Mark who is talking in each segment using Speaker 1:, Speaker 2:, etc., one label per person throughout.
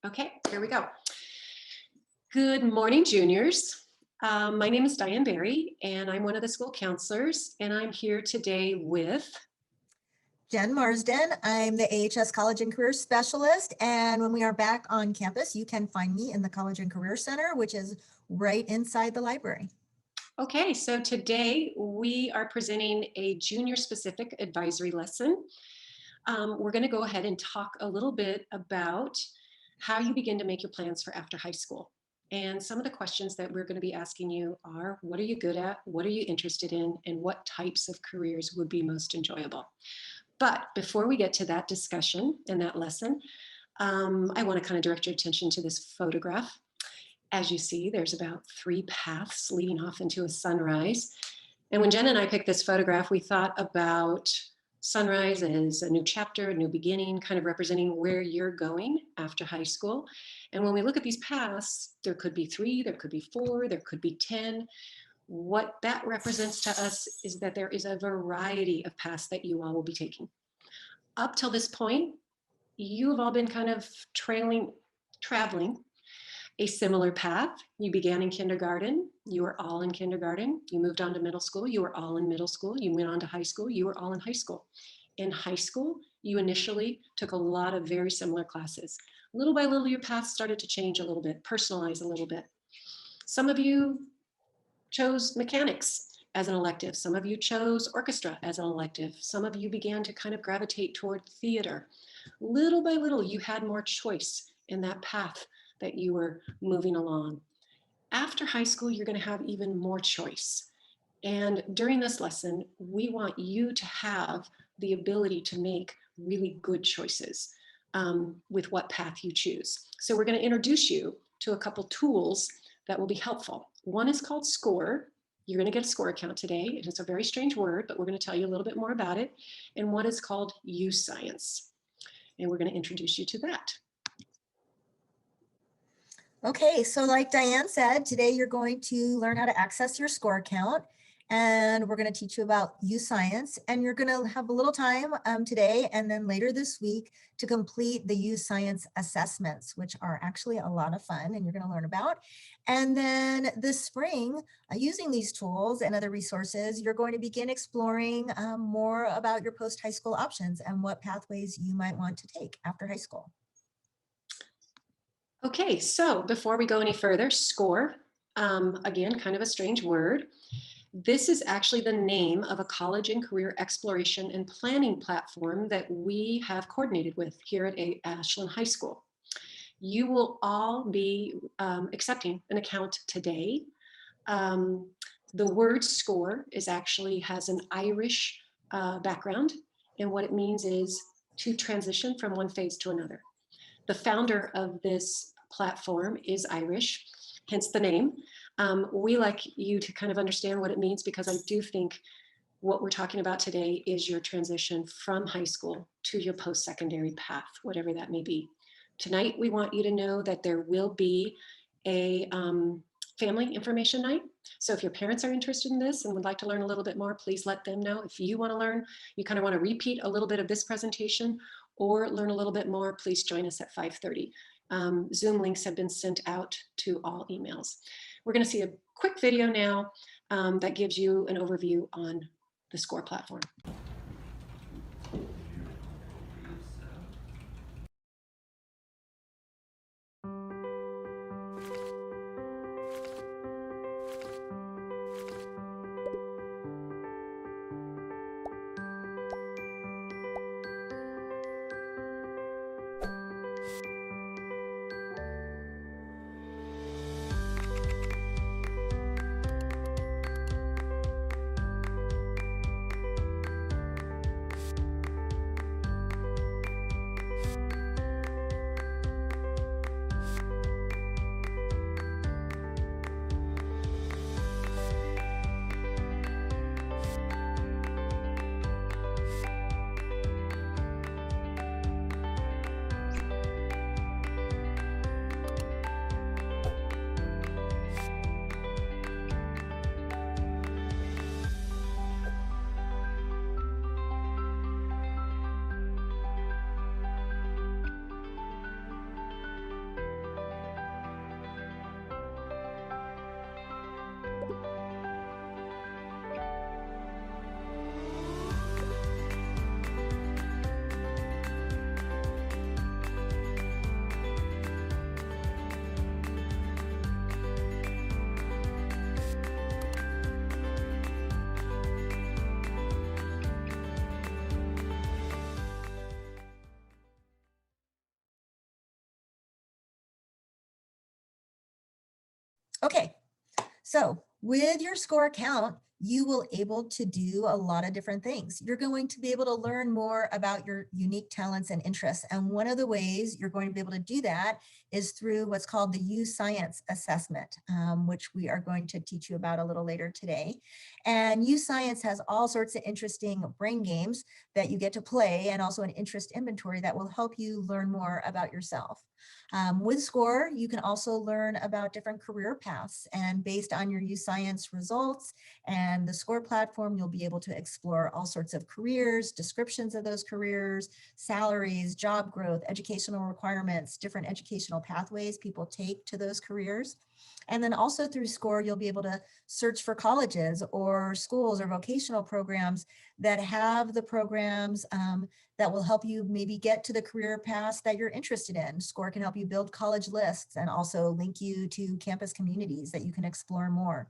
Speaker 1: Okay, here we go. Good morning, juniors. My name is Diane Berry, and I'm one of the school counselors, and I'm here today with
Speaker 2: Jen Marsden. I'm the AHS College and Career Specialist, and when we are back on campus, you can find me in the College and Career Center, which is right inside the library.
Speaker 1: Okay, so today we are presenting a junior-specific advisory lesson. We're going to go ahead and talk a little bit about how you begin to make your plans for after high school. And some of the questions that we're going to be asking you are, what are you good at? What are you interested in? And what types of careers would be most enjoyable? But before we get to that discussion and that lesson, I want to kind of direct your attention to this photograph. As you see, there's about 3 paths leading off into a sunrise. And when Jen and I picked this photograph, we thought about sunrise as a new chapter, a new beginning, kind of representing where you're going after high school. And when we look at these paths, there could be 3, there could be 4, there could be 10. What that represents to us is that there is a variety of paths that you all will be taking. Up till this point, you have all been kind of traveling a similar path. You began in kindergarten, you were all in kindergarten. You moved on to middle school, you were all in middle school. You went on to high school, you were all in high school. In high school, you initially took a lot of very similar classes. Little by little, your path started to change a little bit, personalize a little bit. Some of you chose mechanics as an elective. Some of you chose orchestra as an elective. Some of you began to kind of gravitate toward theater. Little by little, you had more choice in that path that you were moving along. After high school, you're going to have even more choice. And during this lesson, we want you to have the ability to make really good choices with what path you choose. So we're going to introduce you to a couple tools that will be helpful. One is called Scoir. You're going to get a Scoir account today. It's a very strange word, but we're going to tell you a little bit more about it. And one is called YouScience. And we're going to introduce you to that.
Speaker 2: Okay, so like Diane said, today you're going to learn how to access your Scoir account, and we're going to teach you about YouScience, and you're going to have a little time today and then later this week to complete the YouScience assessments, which are actually a lot of fun and you're going to learn about. And then this spring, using these tools and other resources, you're going to begin exploring more about your post-high school options and what pathways you might want to take after high school.
Speaker 1: Okay, so before we go any further, Scoir, again, kind of a strange word. This is actually the name of a college and career exploration and planning platform that we have coordinated with here at Ashland High School. You will all be accepting an account today. The word Scoir has an Irish background, and what it means is to transition from one phase to another. The founder of this platform is Irish, hence the name. We like you to kind of understand what it means, because I do think what we're talking about today is your transition from high school to your post-secondary path, whatever that may be. Tonight, we want you to know that there will be a family information night. So if your parents are interested in this and would like to learn a little bit more, please let them know. If you want to learn, you kind of want to repeat a little bit of this presentation or learn a little bit more, please join us at 5:30. Zoom links have been sent out to all emails. We're going to see a quick video now that gives you an overview on the Scoir platform.
Speaker 2: Okay, so with your Score account, you will able to do a lot of different things. You're going to be able to learn more about your unique talents and interests. And one of the ways you're going to be able to do that is through what's called the YouScience assessment, which we are going to teach you about a little later today. And YouScience has all sorts of interesting brain games that you get to play, and also an interest inventory that will help you learn more about yourself. With Score, you can also learn about different career paths, and based on your YouScience results and the Score platform, you'll be able to explore all sorts of careers, descriptions of those careers, salaries, job growth, educational requirements, different educational pathways people take to those careers. And then also through Score, you'll be able to search for colleges or schools or vocational programs that have the programs that will help you maybe get to the career paths that you're interested in. Score can help you build college lists and also link you to campus communities that you can explore more.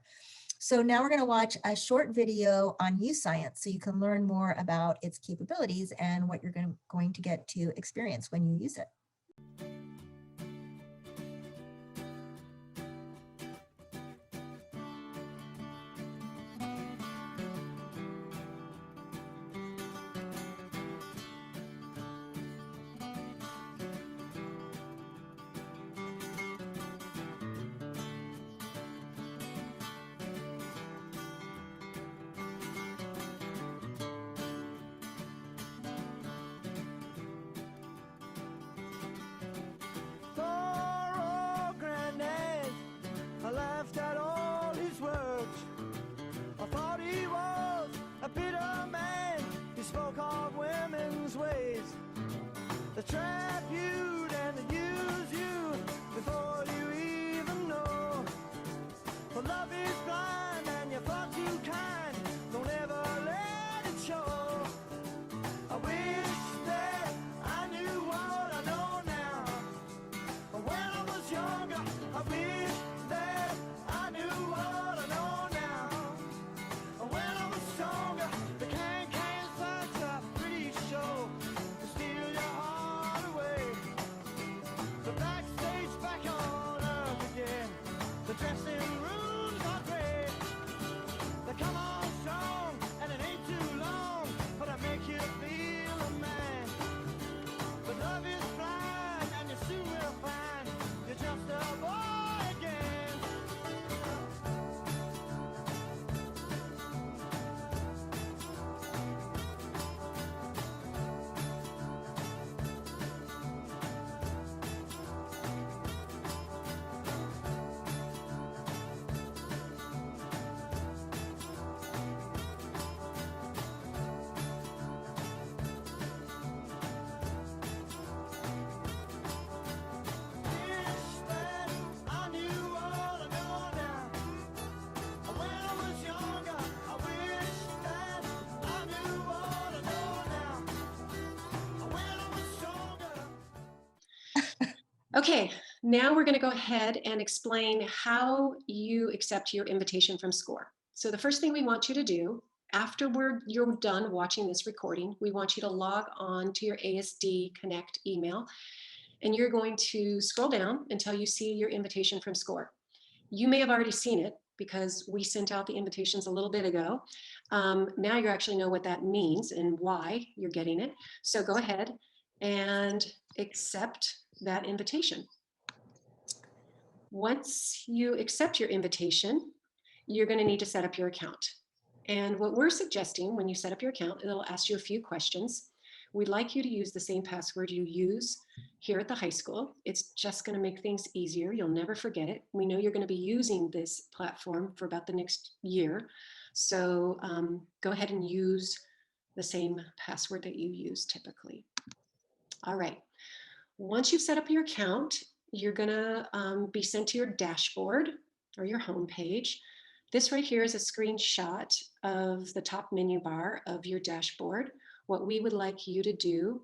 Speaker 2: So now we're going to watch a short video on YouScience so you can learn more about its capabilities and what you're going to get to experience when you use it.
Speaker 3: The trap you and the use you before you even know. For love is blind and you're far too kind. Don't ever let it show. I wish that I knew what I know now. When I was younger, I wish that I knew what I know now. When I was stronger, the can fights a pretty show to steal your heart away. The backstage back on earth again. The dressing rooms are great. They come on strong and it ain't too long, but I make you feel a man. But love is blind and you soon will find you're just a boy again.
Speaker 1: Okay, now we're going to go ahead and explain how you accept your invitation from Score. So the first thing we want you to do after you're done watching this recording, we want you to log on to your ASD Connect email, and you're going to scroll down until you see your invitation from Score. You may have already seen it because we sent out the invitations a little bit ago. Now you actually know what that means and why you're getting it. So go ahead and accept that invitation. Once you accept your invitation, you're going to need to set up your account. And what we're suggesting when you set up your account, it'll ask you a few questions. We'd like you to use the same password you use here at the high school. It's just going to make things easier. You'll never forget it. We know you're going to be using this platform for about the next year. So go ahead and use the same password that you use typically. All right. Once you've set up your account, you're going to be sent to your dashboard or your home page. This right here is a screenshot of the top menu bar of your dashboard. What we would like you to do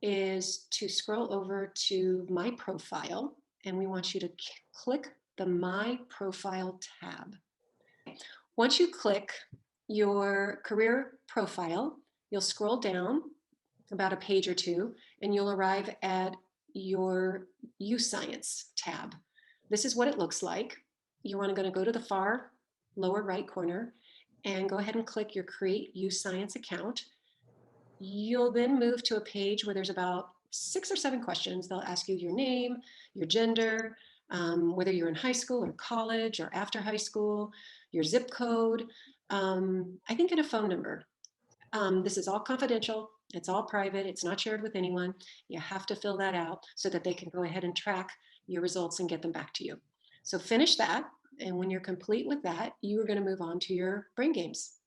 Speaker 1: is to scroll over to My Profile, and we want you to click the My Profile tab. Once you click your career profile, you'll scroll down about a page or two, and you'll arrive at your YouScience tab. This is what it looks like. you want to go to the far lower right corner and go ahead and click your Create YouScience account. You'll then move to a page where there's about 6 or 7 questions. They'll ask you your name, your gender, whether you're in high school or college or after high school, your zip code, I think, and a phone number. This is all confidential. It's all private. It's not shared with anyone. You have to fill that out so that they can go ahead and track your results and get them back to you. So finish that. And when you're complete with that, you are going to move on to your brain games.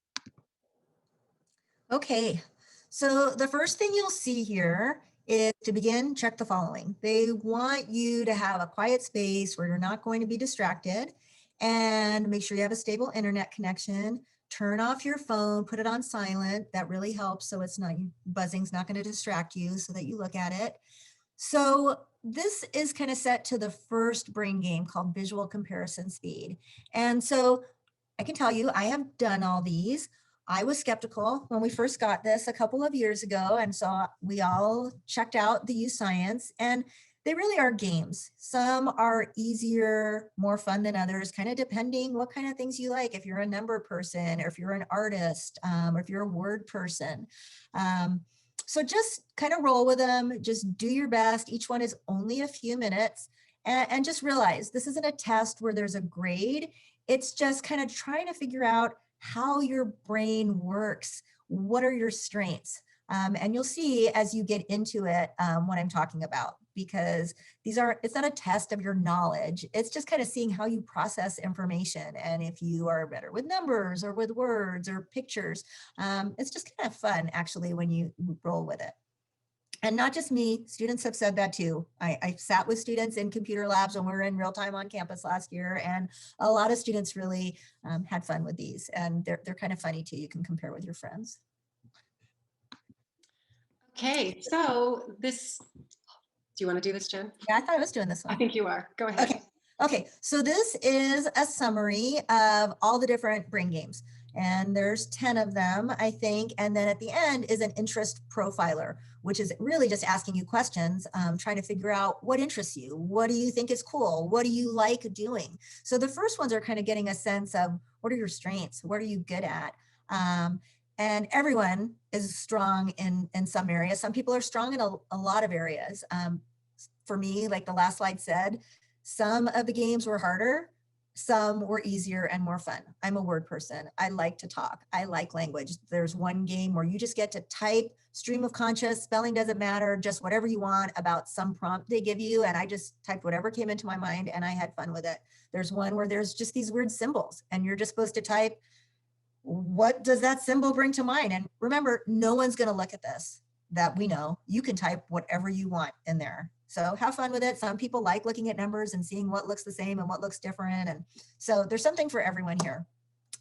Speaker 2: Okay, so the first thing you'll see here is to begin, check the following. They want you to have a quiet space where you're not going to be distracted, and make sure you have a stable internet connection. Turn off your phone, put it on silent. That really helps, so it's not, buzzing's not going to distract you, so that you look at it. So this is kind of set to the first brain game called visual comparison speed. And so I can tell you, I have done all these. I was skeptical when we first got this a couple of years ago, and so we all checked out the YouScience, and they really are games. Some are easier, more fun than others, kind of depending what kind of things you like. If you're a number person, or if you're an artist, or if you're a word person. So just kind of roll with them, just do your best. Each one is only a few minutes, and just realize this isn't a test where there's a grade. It's just kind of trying to figure out how your brain works. What are your strengths? And you'll see as you get into it what I'm talking about, because it's not a test of your knowledge. It's just kind of seeing how you process information. And if you are better with numbers or with words or pictures, it's just kind of fun actually when you roll with it. And not just me, students have said that too. I sat with students in computer labs when we were in real time on campus last year, and a lot of students really had fun with these, and they're kind of funny too. You can compare with your friends.
Speaker 1: Okay, so do you want to do this, Jen?
Speaker 2: Yeah, I thought I was doing this one.
Speaker 1: I think you are. Go ahead.
Speaker 2: Okay. Okay, so this is a summary of all the different brain games, and there's 10 of them, I think. And then at the end is an interest profiler, which is really just asking you questions, trying to figure out what interests you. What do you think is cool? What do you like doing? So the first ones are kind of getting a sense of what are your strengths? What are you good at? And everyone is strong in some areas. Some people are strong in a lot of areas. For me, like the last slide said, some of the games were harder, some were easier and more fun. I'm a word person. I like to talk. I like language. There's one game where you just get to type stream of conscious, spelling doesn't matter, just whatever you want about some prompt they give you. And I just typed whatever came into my mind and I had fun with it. There's one where there's just these weird symbols and you're just supposed to type, what does that symbol bring to mind? And remember, no one's going to look at this that we know. You can type whatever you want in there. So have fun with it. Some people like looking at numbers and seeing what looks the same and what looks different. And so there's something for everyone here.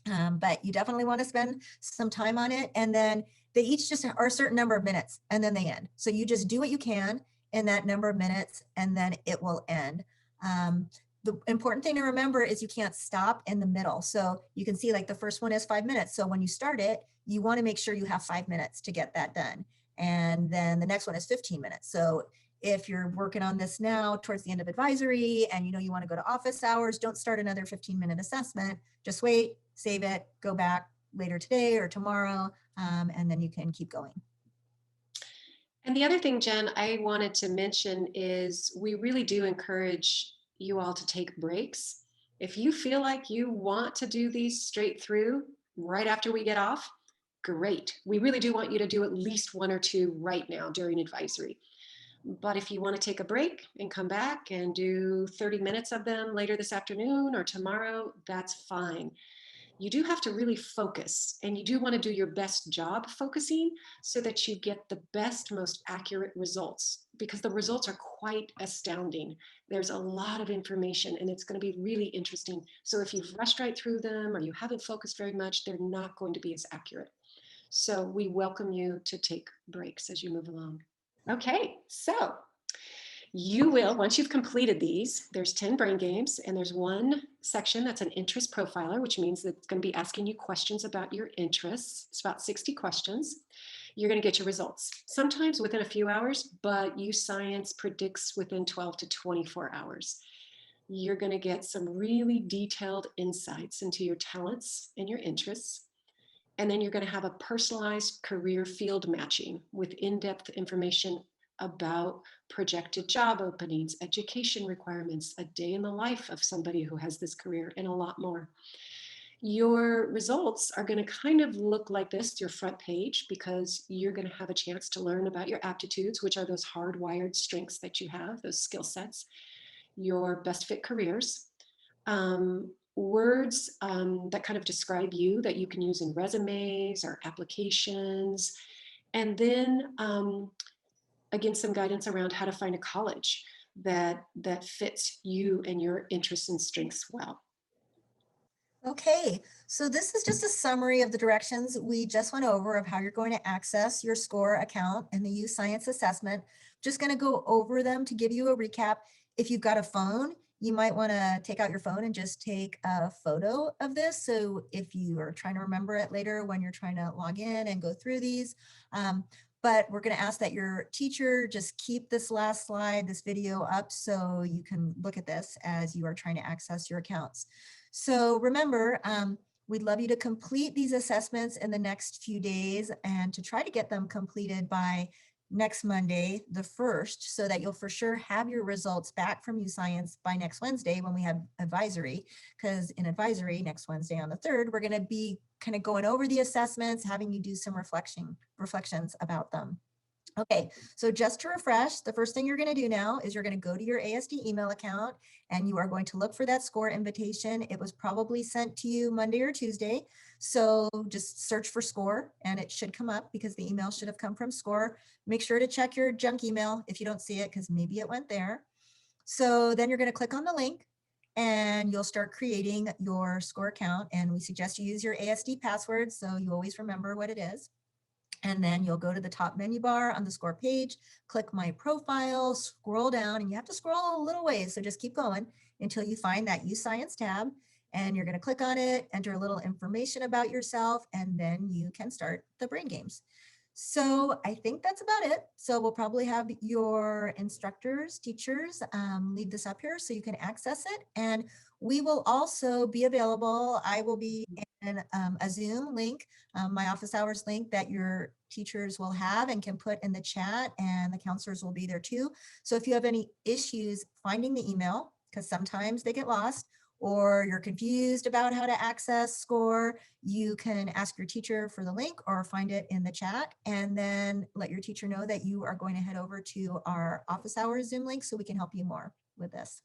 Speaker 2: But you definitely want to spend some time on it. And then they each just are a certain number of minutes and then they end. So you just do what you can in that number of minutes and then it will end. The important thing to remember is you can't stop in the middle. So you can see like the first one is 5 minutes. So when you start it, you want to make sure you have 5 minutes to get that done. And then the next one is 15 minutes. So if you're working on this now towards the end of advisory and you know you want to go to office hours, don't start another 15-minute assessment. Just wait, save it, go back later today or tomorrow, and then you can keep going.
Speaker 1: And the other thing, Jen, I wanted to mention is we really do encourage you all to take breaks. If you feel like you want to do these straight through right after we get off, great. We really do want you to do at least 1 or 2 right now during advisory. But if you want to take a break and come back and do 30 minutes of them later this afternoon or tomorrow, that's fine. You do have to really focus and you do want to do your best job focusing so that you get the best, most accurate results because the results are quite astounding. There's a lot of information and it's going to be really interesting. So if you've rushed right through them or you haven't focused very much, they're not going to be as accurate. So we welcome you to take breaks as you move along. Okay, so you will, once you've completed these, there's 10 brain games and there's one section that's an interest profiler, which means that it's going to be asking you questions about your interests. It's about 60 questions. You're going to get your results, sometimes within a few hours, but YouScience predicts within 12 to 24 hours. You're going to get some really detailed insights into your talents and your interests. And then you're going to have a personalized career field matching with in-depth information about projected job openings, education requirements, a day in the life of somebody who has this career, and a lot more. Your results are going to kind of look like this, your front page, because you're going to have a chance to learn about your aptitudes, which are those hardwired strengths that you have, those skill sets, your best fit careers, words that kind of describe you that you can use in resumes or applications. And then again, some guidance around how to find a college that fits you and your interests and strengths well.
Speaker 2: Okay, so this is just a summary of the directions we just went over of how you're going to access your SCORE account and the YouScience assessment. Just going to go over them to give you a recap. If you've got a phone, you might want to take out your phone and just take a photo of this. So if you are trying to remember it later when you're trying to log in and go through these, but we're going to ask that your teacher just keep this last slide, this video up, so you can look at this as you are trying to access your accounts. So remember, we'd love you to complete these assessments in the next few days and to try to get them completed by next Monday, the 1st, so that you'll for sure have your results back from YouScience by next Wednesday when we have advisory, because in advisory next Wednesday on the 3rd, we're going to be kind of going over the assessments, having you do some reflections about them. Okay, so just to refresh, the first thing you're going to do now is you're going to go to your ASD email account and you are going to look for that SCORE invitation. It was probably sent to you Monday or Tuesday. So just search for SCORE and it should come up because the email should have come from SCORE. Make sure to check your junk email if you don't see it, because maybe it went there. So then you're going to click on the link and you'll start creating your SCORE account. And we suggest you use your ASD password so you always remember what it is. And then you'll go to the top menu bar on the SCORE page, click My Profile, scroll down, and you have to scroll a little ways, so just keep going until you find that YouScience tab, and you're going to click on it, enter a little information about yourself, and then you can start the brain games. So I think that's about it. So we'll probably have your instructors, teachers, leave this up here so you can access it. And we will also be available. I will be in a Zoom link, my office hours link that your teachers will have and can put in the chat, and the counselors will be there too. So if you have any issues finding the email, because sometimes they get lost, or you're confused about how to access SCORE, you can ask your teacher for the link or find it in the chat, and then let your teacher know that you are going to head over to our office hours Zoom link so we can help you more with this.